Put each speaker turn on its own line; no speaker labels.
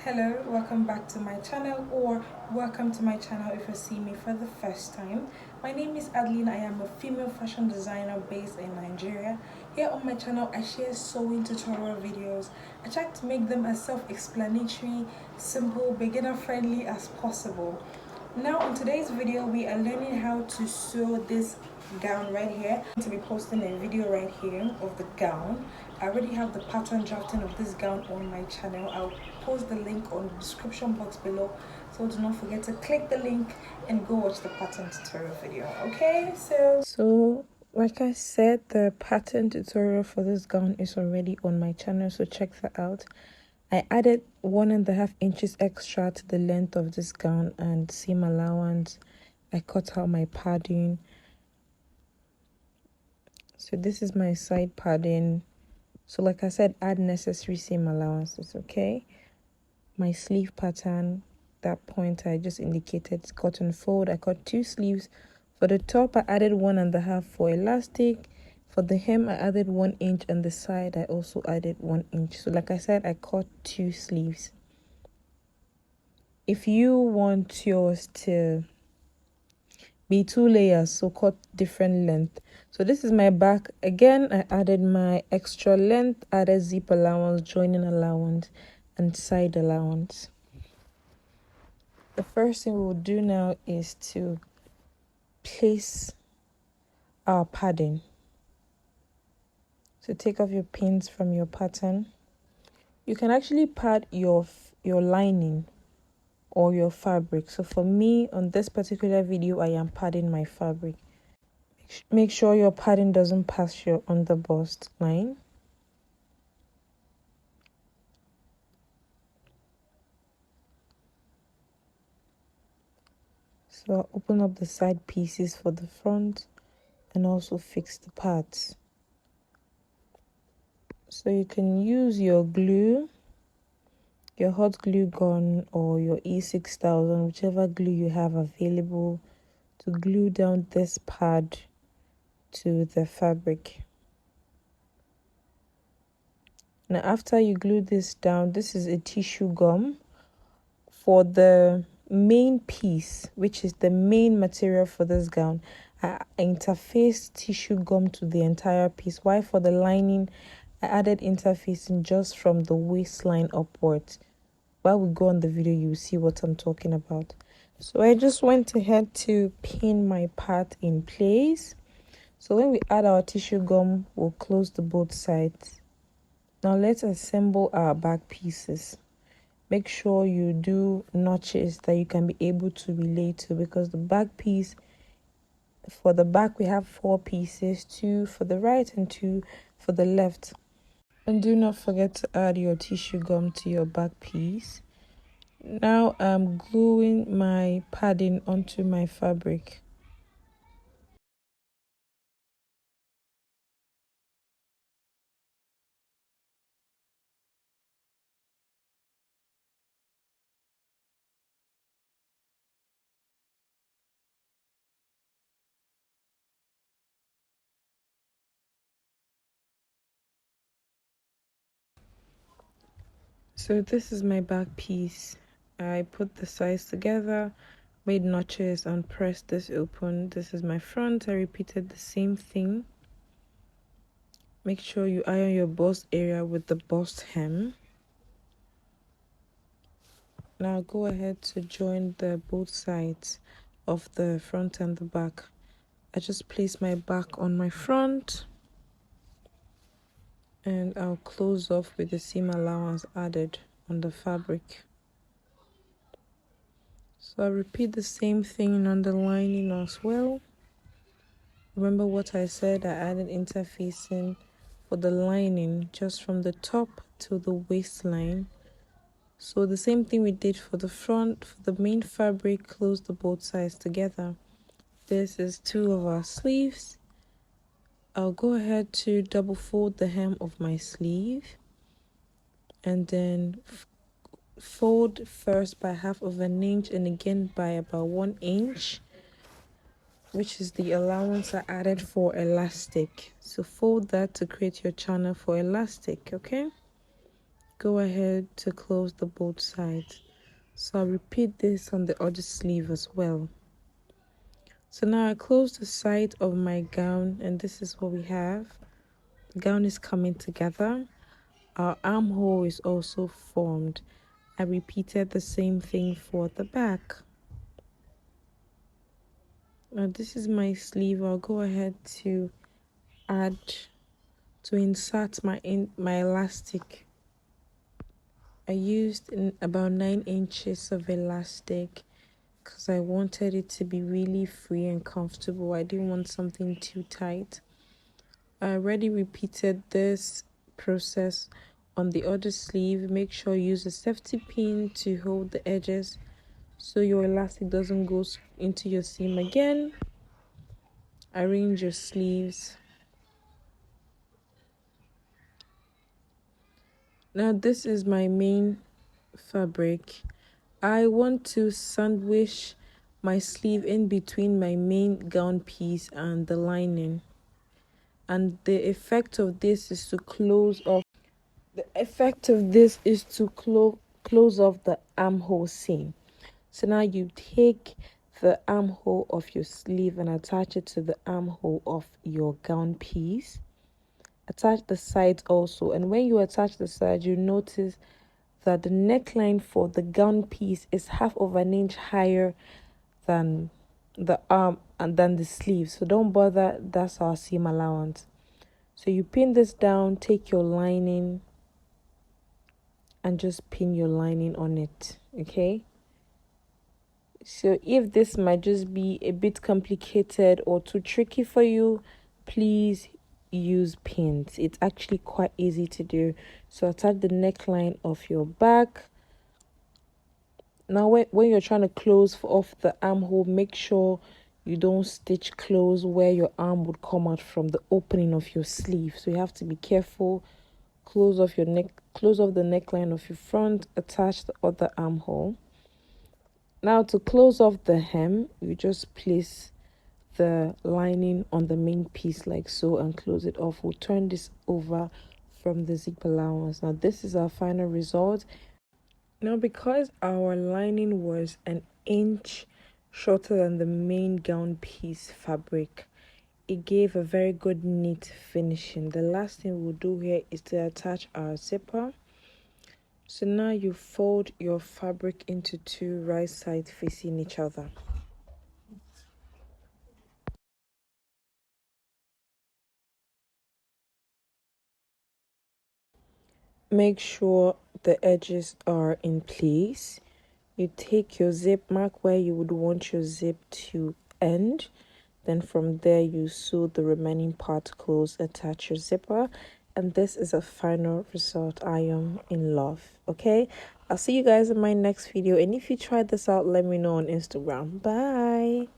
Hello, welcome back to my channel, or welcome to my channel if you see me for the first time. My name is Adeline. I am a female fashion designer based in Nigeria. Here on my channel I share sewing tutorial videos. I try to make them as self-explanatory, simple, beginner friendly as possible. Now in today's video we are learning how to sew this gown right here. I'm going to be posting a video right here of the gown. I already have the pattern drafting of this gown on my channel. I'll post the link on the description box below, so do not forget to click the link and go watch the pattern tutorial video. Okay, so like I said, the pattern tutorial for this gown is already on my channel, so check that out. I added 1.5 inches extra to the length of this gown and seam allowance. I cut out my padding. So this is my side padding. So like I said, add necessary seam allowances, okay? My sleeve pattern, that point I just indicated, cotton fold. I cut 2 sleeves. For the top, I added 1.5 for elastic. For the hem, I added 1 inch, and the side, I also added 1 inch. So like I said, I cut 2 sleeves. If you want yours to be 2 layers, so cut different length. So this is my back. Again, I added my extra length, added zip allowance, joining allowance, and side allowance. The first thing we'll do now is to place our padding. So take off your pins from your pattern. You can actually pad your lining or your fabric. So for me, on this particular video, I am padding my fabric. Make sure your padding doesn't pass your underbust line. So I'll open up the side pieces for the front and also fix the pads. So you can use your glue, your hot glue gun, or your E6000, whichever glue you have available, to glue down this pad to the fabric. Now after you glue this down, this is a tissue gum. For the main piece, which is the main material for this gown, I interfaced tissue gum to the entire piece. While for the lining, I added interfacing just from the waistline upwards. While we go on the video, you will see what I'm talking about. So I just went ahead to pin my part in place. So when we add our tissue gum, we'll close the both sides. Now let's assemble our back pieces. Make sure you do notches that you can be able to relate to, because the back piece, for the back we have 4 pieces, 2 for the right and 2 for the left. And do not forget to add your tissue gum to your back piece. Now I'm gluing my padding onto my fabric. So this is my back piece. I put the sides together, made notches, and pressed this open. This is my front. I repeated the same thing. Make sure you iron your bust area with the bust hem. Now go ahead to join the both sides of the front and the back. I just place my back on my front, and I'll close off with the seam allowance added on the fabric. So I'll repeat the same thing on the lining as well. Remember what I said, I added interfacing for the lining just from the top to the waistline. So the same thing we did for the front. For the main fabric, close the both sides together. This is 2 of our sleeves. I'll go ahead to double fold the hem of my sleeve, and then fold first by 1/2 inch and again by about 1 inch, which is the allowance I added for elastic. So fold that to create your channel for elastic, okay? go ahead to close the both sides. So I'll repeat this on the other sleeve as well. So now I close the side of my gown, and this is what we have. The gown is coming together. Our armhole is also formed. I repeated the same thing for the back. Now this is my sleeve. I'll go ahead to insert my elastic. I used about 9 inches of elastic because I wanted it to be really free and comfortable. I didn't want something too tight. I already repeated this process on the other sleeve. Make sure you use a safety pin to hold the edges so your elastic doesn't go into your seam again. Arrange your sleeves. Now this is my main fabric. I want to sandwich my sleeve in between my main gown piece and the lining. And the effect of this is to close off the armhole seam. So now you take the armhole of your sleeve and attach it to the armhole of your gown piece. Attach the sides also, and when you attach the sides, you notice that the neckline for the gown piece is 1/2 inch higher than the arm and than the sleeve. So don't bother, that's our seam allowance. So you pin this down, take your lining and just pin your lining on it, okay? So if this might just be a bit complicated or too tricky for you, please use pins. It's actually quite easy to do. So attach the neckline of your back. Now when you're trying to close off the armhole, make sure you don't stitch close where your arm would come out from the opening of your sleeve. So you have to be careful. Close off the neckline of your front, attach the other armhole. Now to close off the hem, you just place the lining on the main piece like so and close it off. We'll turn this over from the zip allowance. Now this is our final result. Now because our lining was 1 inch shorter than the main gown piece fabric, it gave a very good neat finishing. The last thing we'll do here is to attach our zipper. So now you fold your fabric into 2 right sides facing each other. Make sure the edges are in place. You take your zip, mark where you would want your zip to end. Then from there you sew the remaining part close, attach your zipper, and this is a final result. I am in love. Okay, I'll see you guys in my next video, and if you tried this out, let me know on Instagram. Bye.